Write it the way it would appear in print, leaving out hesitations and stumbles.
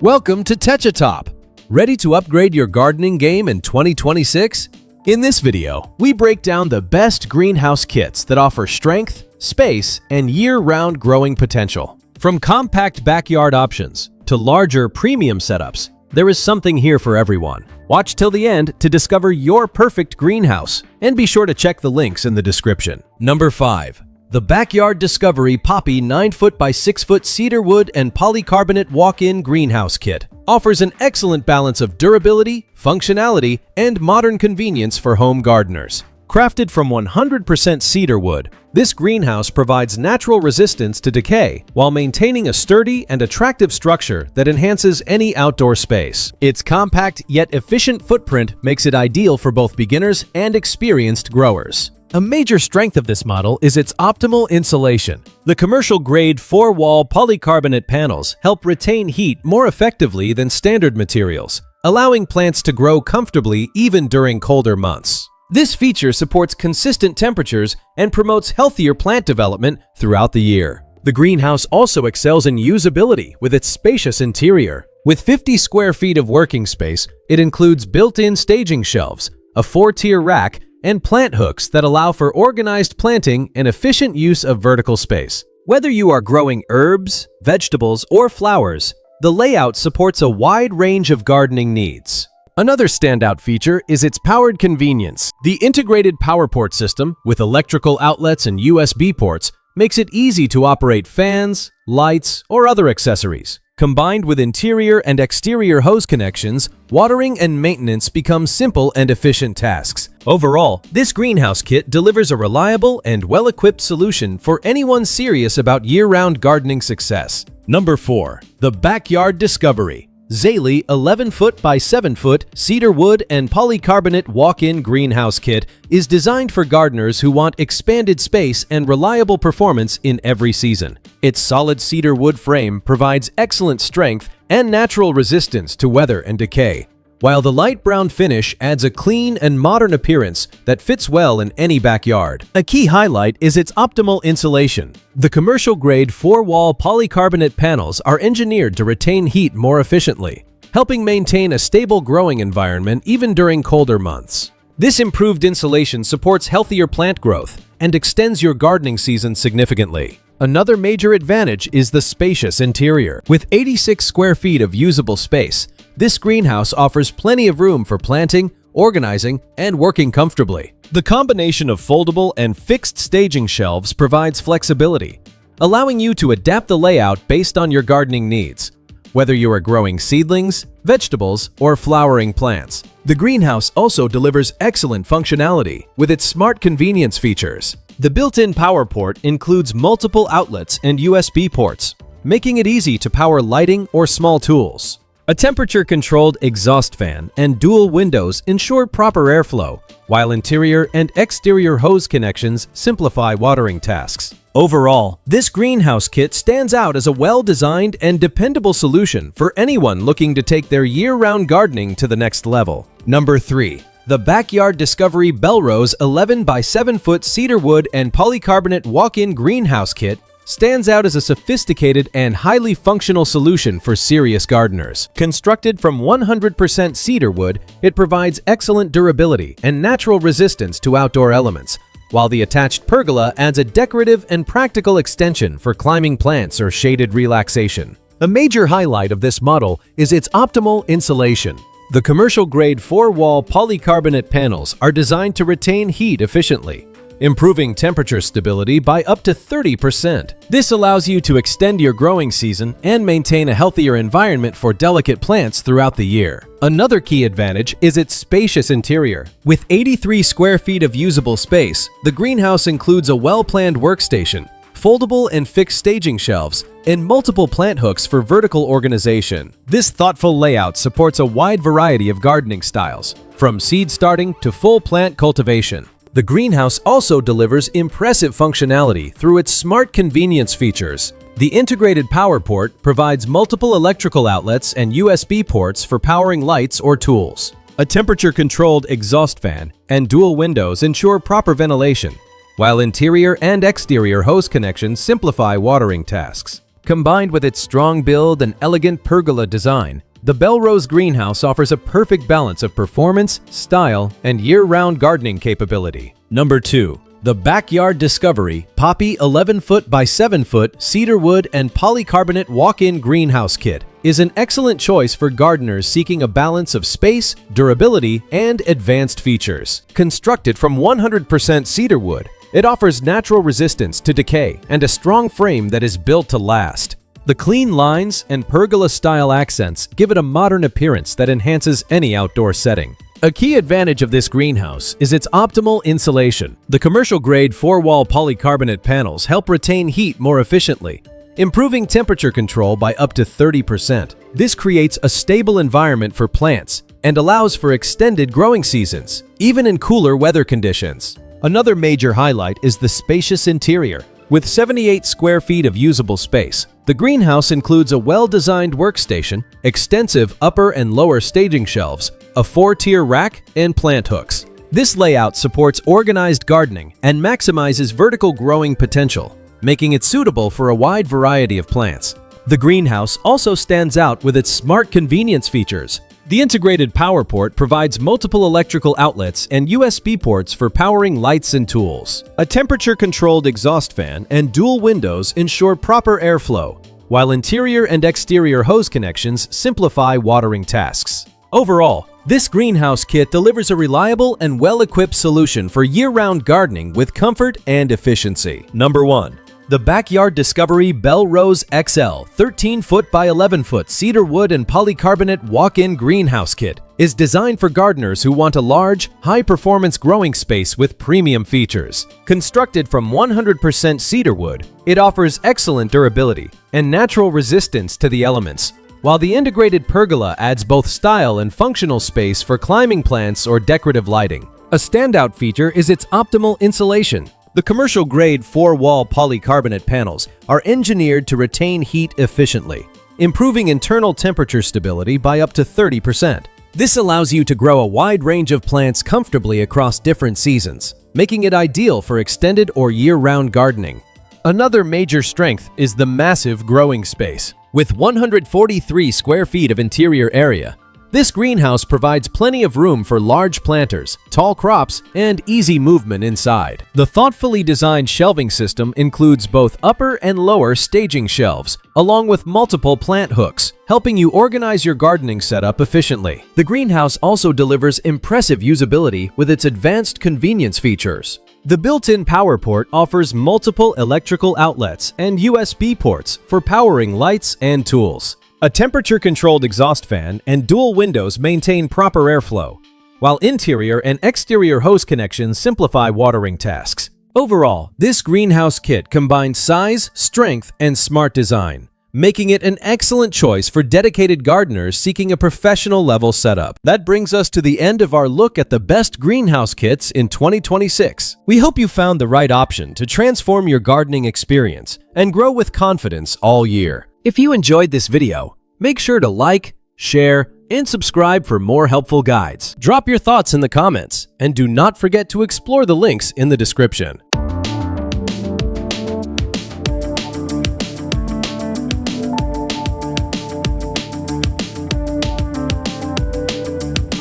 Welcome to TECHATOP. Ready to upgrade your gardening game in 2026? In this video, we break down the best greenhouse kits that offer strength, space, and year-round growing potential. From compact backyard options to larger premium setups, there is something here for everyone. Watch till the end to discover your perfect greenhouse, and be sure to check the links in the description. Number 5. The Backyard Discovery Poppy 9-foot by 6-foot cedar wood and polycarbonate walk-in greenhouse kit offers an excellent balance of durability, functionality, and modern convenience for home gardeners. Crafted from 100% cedar wood, this greenhouse provides natural resistance to decay while maintaining a sturdy and attractive structure that enhances any outdoor space. Its compact yet efficient footprint makes it ideal for both beginners and experienced growers. A major strength of this model is its optimal insulation. The commercial-grade 4-wall polycarbonate panels help retain heat more effectively than standard materials, allowing plants to grow comfortably even during colder months. This feature supports consistent temperatures and promotes healthier plant development throughout the year. The greenhouse also excels in usability with its spacious interior. With 50 square feet of working space, it includes built-in staging shelves, a 4-tier rack, and plant hooks that allow for organized planting and efficient use of vertical space. Whether you are growing herbs, vegetables, or flowers, the layout supports a wide range of gardening needs. Another standout feature is its powered convenience. The integrated power port system, with electrical outlets and USB ports, makes it easy to operate fans, lights, or other accessories. Combined with interior and exterior hose connections, watering and maintenance become simple and efficient tasks. Overall, this greenhouse kit delivers a reliable and well-equipped solution for anyone serious about year-round gardening success. Number 4. The Backyard Discovery Zalie 11-foot by 7-foot cedar wood and polycarbonate walk-in greenhouse kit is designed for gardeners who want expanded space and reliable performance in every season. Its solid cedar wood frame provides excellent strength and natural resistance to weather and decay, while the light brown finish adds a clean and modern appearance that fits well in any backyard. A key highlight is its optimal insulation. The commercial-grade 4-wall polycarbonate panels are engineered to retain heat more efficiently, helping maintain a stable growing environment even during colder months. This improved insulation supports healthier plant growth and extends your gardening season significantly. Another major advantage is the spacious interior. With 86 square feet of usable space, this greenhouse offers plenty of room for planting, organizing, and working comfortably. The combination of foldable and fixed staging shelves provides flexibility, allowing you to adapt the layout based on your gardening needs, whether you are growing seedlings, vegetables, or flowering plants. The greenhouse also delivers excellent functionality with its smart convenience features. The built-in power port includes multiple outlets and USB ports, making it easy to power lighting or small tools. A temperature-controlled exhaust fan and dual windows ensure proper airflow, while interior and exterior hose connections simplify watering tasks. Overall, this greenhouse kit stands out as a well-designed and dependable solution for anyone looking to take their year-round gardening to the next level. Number 3. The Backyard Discovery Belrose 11 by 7-foot cedar wood and polycarbonate walk-in greenhouse kit stands out as a sophisticated and highly functional solution for serious gardeners. Constructed from 100% cedar wood, it provides excellent durability and natural resistance to outdoor elements, while the attached pergola adds a decorative and practical extension for climbing plants or shaded relaxation. A major highlight of this model is its optimal insulation. The commercial-grade 4-wall polycarbonate panels are designed to retain heat efficiently, improving temperature stability by up to 30%. This allows you to extend your growing season and maintain a healthier environment for delicate plants throughout the year. Another key advantage is its spacious interior. With 83 square feet of usable space, the greenhouse includes a well-planned workstation, foldable and fixed staging shelves, and multiple plant hooks for vertical organization. This thoughtful layout supports a wide variety of gardening styles, from seed starting to full plant cultivation. The greenhouse also delivers impressive functionality through its smart convenience features. The integrated power port provides multiple electrical outlets and USB ports for powering lights or tools. A temperature-controlled exhaust fan and dual windows ensure proper ventilation, while interior and exterior hose connections simplify watering tasks. Combined with its strong build and elegant pergola design, the Belrose greenhouse offers a perfect balance of performance, style, and year-round gardening capability. Number 2. The Backyard Discovery Poppy 11-foot by 7-foot cedar wood and polycarbonate walk-in greenhouse kit is an excellent choice for gardeners seeking a balance of space, durability, and advanced features. Constructed from 100% cedar wood, it offers natural resistance to decay and a strong frame that is built to last. The clean lines and pergola-style accents give it a modern appearance that enhances any outdoor setting. A key advantage of this greenhouse is its optimal insulation. The commercial-grade 4-wall polycarbonate panels help retain heat more efficiently, improving temperature control by up to 30%. This creates a stable environment for plants and allows for extended growing seasons, even in cooler weather conditions. Another major highlight is the spacious interior. With 78 square feet of usable space, the greenhouse includes a well-designed workstation, extensive upper and lower staging shelves, a 4-tier rack, and plant hooks. This layout supports organized gardening and maximizes vertical growing potential, making it suitable for a wide variety of plants. The greenhouse also stands out with its smart convenience features. The integrated power port provides multiple electrical outlets and USB ports for powering lights and tools. A temperature-controlled exhaust fan and dual windows ensure proper airflow, while interior and exterior hose connections simplify watering tasks. Overall, this greenhouse kit delivers a reliable and well-equipped solution for year-round gardening with comfort and efficiency. Number 1. The Backyard Discovery Belrose XL 13-foot by 11-foot cedar wood and polycarbonate walk-in greenhouse kit is designed for gardeners who want a large, high-performance growing space with premium features. Constructed from 100% cedar wood, it offers excellent durability and natural resistance to the elements, while the integrated pergola adds both style and functional space for climbing plants or decorative lighting. A standout feature is its optimal insulation. The commercial-grade 4-wall polycarbonate panels are engineered to retain heat efficiently, improving internal temperature stability by up to 30%. This allows you to grow a wide range of plants comfortably across different seasons, making it ideal for extended or year-round gardening. Another major strength is the massive growing space. With 143 square feet of interior area, this greenhouse provides plenty of room for large planters, tall crops, and easy movement inside. The thoughtfully designed shelving system includes both upper and lower staging shelves, along with multiple plant hooks, helping you organize your gardening setup efficiently. The greenhouse also delivers impressive usability with its advanced convenience features. The built-in power port offers multiple electrical outlets and USB ports for powering lights and tools. A temperature-controlled exhaust fan and dual windows maintain proper airflow, while interior and exterior hose connections simplify watering tasks. Overall, this greenhouse kit combines size, strength, and smart design, making it an excellent choice for dedicated gardeners seeking a professional-level setup. That brings us to the end of our look at the best greenhouse kits in 2026. We hope you found the right option to transform your gardening experience and grow with confidence all year. If you enjoyed this video, make sure to like, share, and subscribe for more helpful guides. Drop your thoughts in the comments, and do not forget to explore the links in the description.